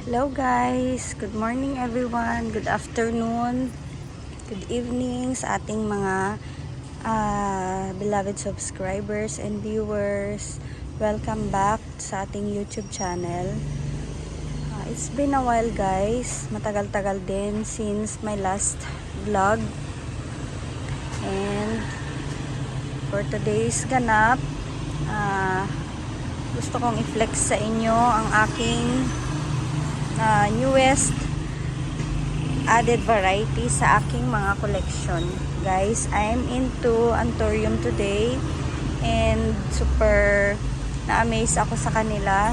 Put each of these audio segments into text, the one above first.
Hello guys, good morning everyone, good afternoon, good evening sa ating mga beloved subscribers and viewers. Welcome back sa ating YouTube channel. It's been a while guys, matagal-tagal din since my last vlog. And for today's ganap, gusto kong i-flex sa inyo ang aking newest added variety sa aking mga collection. Guys, I'm into Anthurium today and super na-amaze ako sa kanila.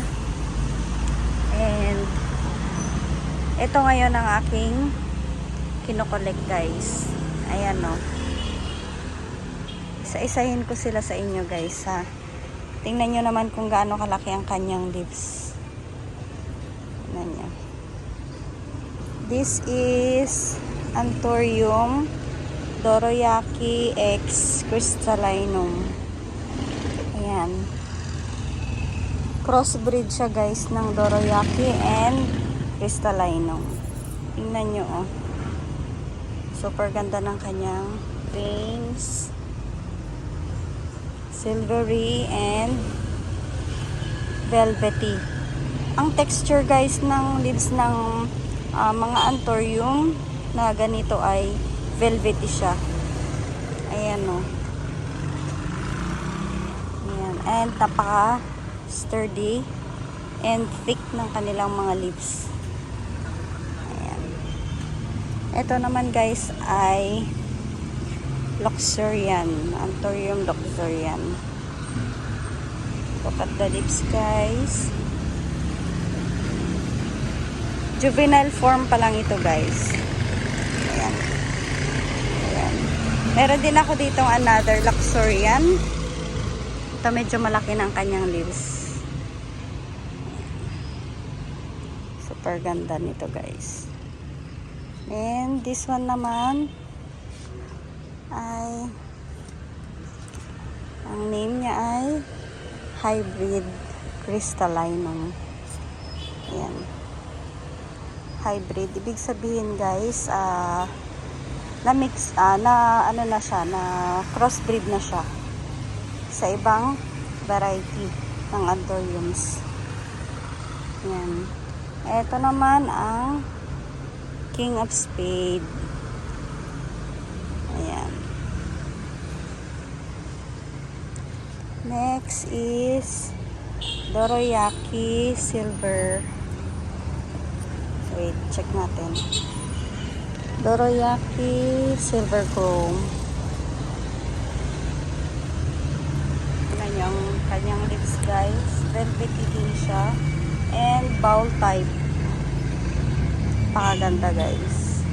And ito ngayon ang aking kinokollect guys. Ayan o. Isa-isahin ko sila sa inyo guys ha. Tingnan nyo naman kung gaano kalaki ang kanyang leaves. Tingnan nyo. This is Anthurium Dorayaki X Crystallinum. Ayan. Crossbreed siya guys ng Dorayaki and Crystallinum. Tingnan nyo oh. Super ganda ng kanyang veins. Silvery and velvety. Ang texture guys ng leaves ng mga Anthurium na ganito ay velvety siya. Ayan o. Ayan. And napaka sturdy and thick ng kanilang mga leaves. Ayan. Ito naman guys ay Luxurian. Anthurium Luxurian. Look at the leaves guys. Juvenile form pa lang ito guys. Ayan. Ayan. Meron din ako ditong another Luxurian. Ito medyo malaki ng kanyang leaves. Ayan. Super ganda nito guys. And this one naman ay ang name niya ay Hybrid Crystallinum. Ayan. Hybrid. Ibig sabihin guys, na mix, na ano na siya, na crossbreed na siya sa ibang variety ng Anthuriums. Ayan. Ito naman ang King of Spade. Ayan. Next is Dorayaki Silver. Wait, check natin. Dorayaki Silver Chrome. Tignan nyo ang kanyang leaves guys. Velvety din siya. And bowl type. Pakaganda guys.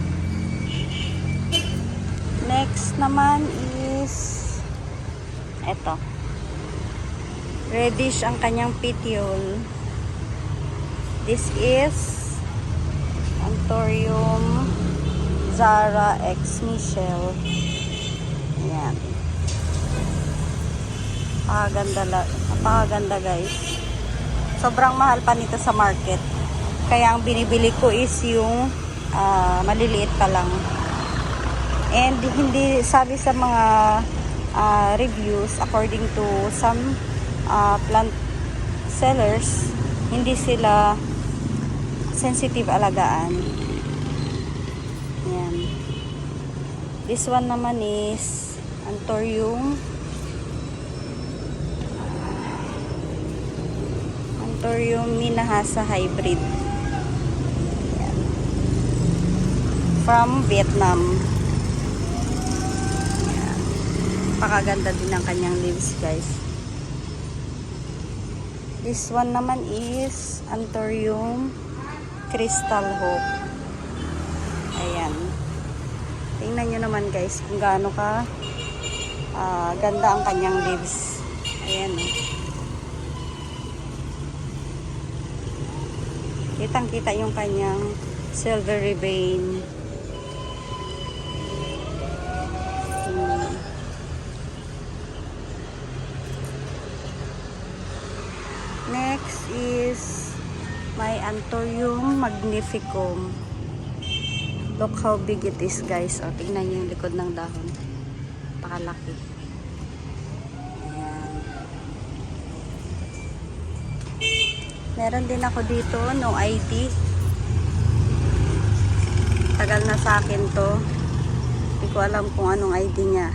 Next naman is eto. Reddish ang kanyang petiole. This is Anthurium Zara X Michelle. Ayan. Napakaganda guys. Sobrang mahal pa nito sa market. Kaya ang binibili ko is yung maliliit pa lang. And hindi sabi sa mga reviews, according to some plant sellers, hindi sila sensitive alagaan. Yan. This one naman is Anthurium Minahasa Hybrid. Yan. From Vietnam. Yan. Pakaganda din ang kanyang leaves guys. This one naman is Anthurium Crystal Hope. Ayan. Tingnan nyo naman guys kung gaano ka ganda ang kanyang leaves. Ayan. Kitang-kita yung kanyang silvery vein. Next is my Anthurium magnificum. Look how big it is, guys. O, tingnan nyo yung likod ng dahon. Pakalaki. Ayan. Meron din ako dito, no ID. Tagal na sa akin to. Hindi ko alam kung anong ID niya.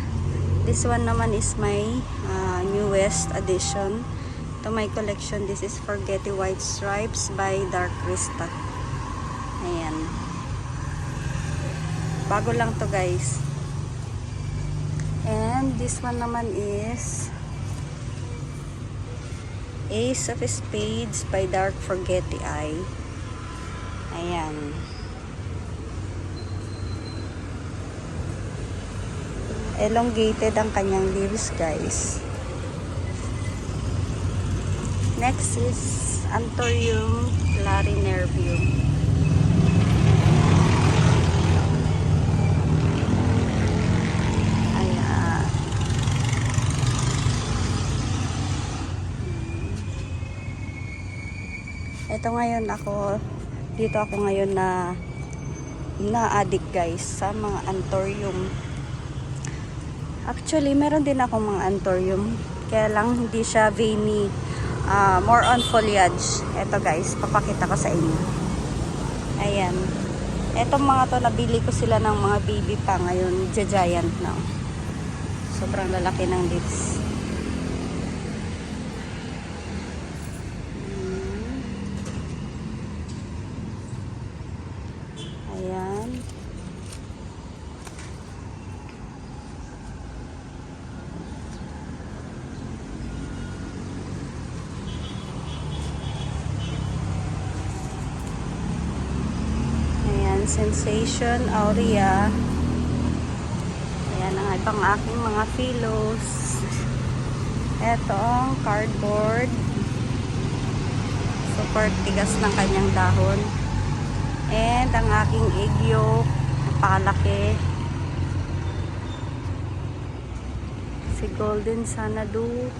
This one naman is my newest addition to my collection. This is Forgetty White Stripes by Dark Krista. Ayan. Bago lang to, guys. And this one naman is Ace of Spades by Dark Forgetty Eye. Ayan. Elongated ang kanyang leaves, guys. Next is Anthurium larinervium. Ayan. Ito ngayon dito ako ngayon na-addict, guys, sa mga Anthurium. Actually, meron din akong mga Anthurium. Kaya lang hindi siya veiny. More on foliage. Ito, guys, papakita ko sa inyo. Ayan. Etong mga to, nabili ko sila ng mga baby pa ngayon. Giant na. Sobrang lalaki ng leaves. Ayan. Sensation Aurea. Ayan ang ibang aking mga philos. Ito ang cardboard. Super tigas ng kanyang dahon. And ang aking egg yolk. Napakalaki. Si Golden Xanadu.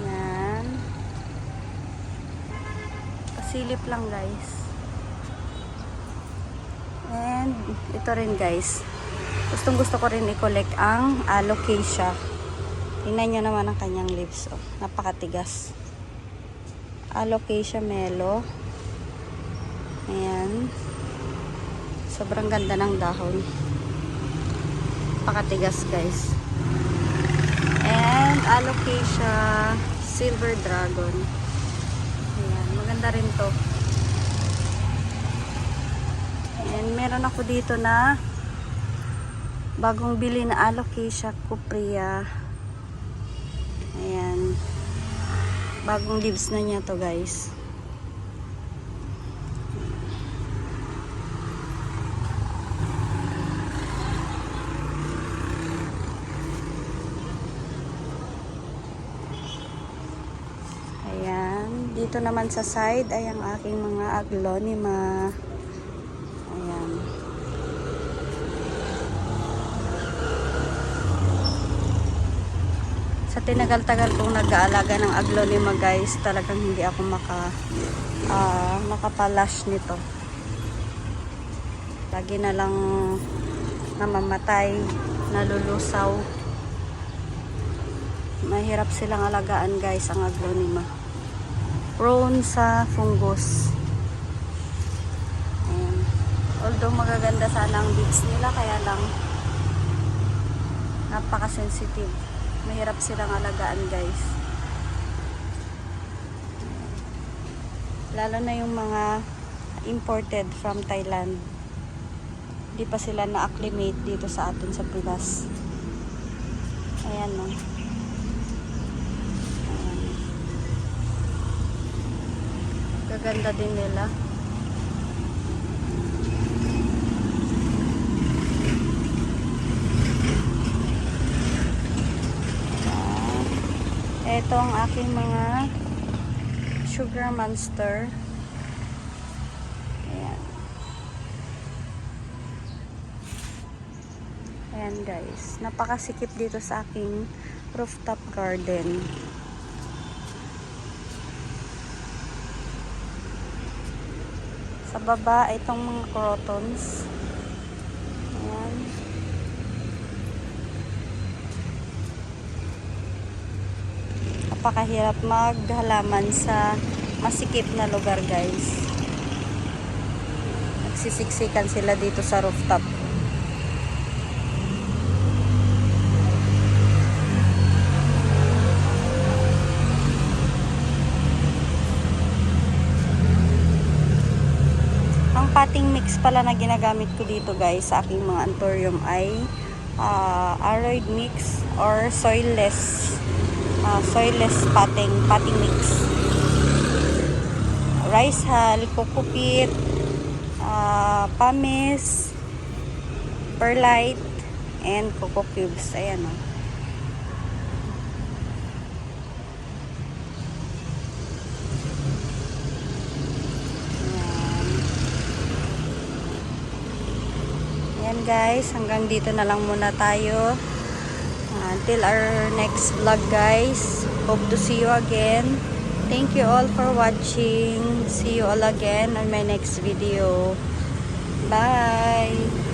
Ayan. Pasilip lang, guys. And ito rin, guys, gustong gusto ko rin i-collect ang alocasia. Tingnan nyo naman ang kanyang leaves. Oh, napakatigas. Alocasia melo. Ayan. Sobrang ganda ng dahon. Napakatigas, guys. And alocasia silver dragon. Ayan. Maganda rin to. And meron ako dito na bagong bili na alocasia cuprea. Ayan. Bagong leaves na niya to, guys. Ayan. Dito naman sa side ay ang aking mga aglonema. Ayan. Sa tinagal-tagal kong nag-aalaga ng aglonema, guys, talagang hindi ako makapalash nito. Lagi na lang namamatay, nalulusaw. Mahirap silang alagaan, guys, ang aglonema. Prone sa fungus. Although magaganda sana ang leaves nila, kaya lang napaka-sensitive. Mahirap silang alagaan, guys. Lalo na yung mga imported from Thailand. Hindi pa sila na-acclimate dito sa atin sa Pinas. Ayan, no. Ayan. Gaganda din nila. Ito ang aking mga sugar monster. Ayan. Ayan, guys. Napakasikip dito sa aking rooftop garden. Sa baba, itong mga crotons. Ayan. Napakahirap maghalaman sa masikip na lugar, guys. Nagsisiksikan sila dito sa rooftop. Ang potting mix pala na ginagamit ko dito, guys, sa aking mga anthurium ay aroid mix or soilless potting mix. Rice hull, coco peat, pumice, perlite, and coco cubes. Ayan, o. Ayan, guys, hanggang dito na lang muna tayo. Until our next vlog, guys. Hope to see you again. Thank you all for watching. See you all again on my next video. Bye!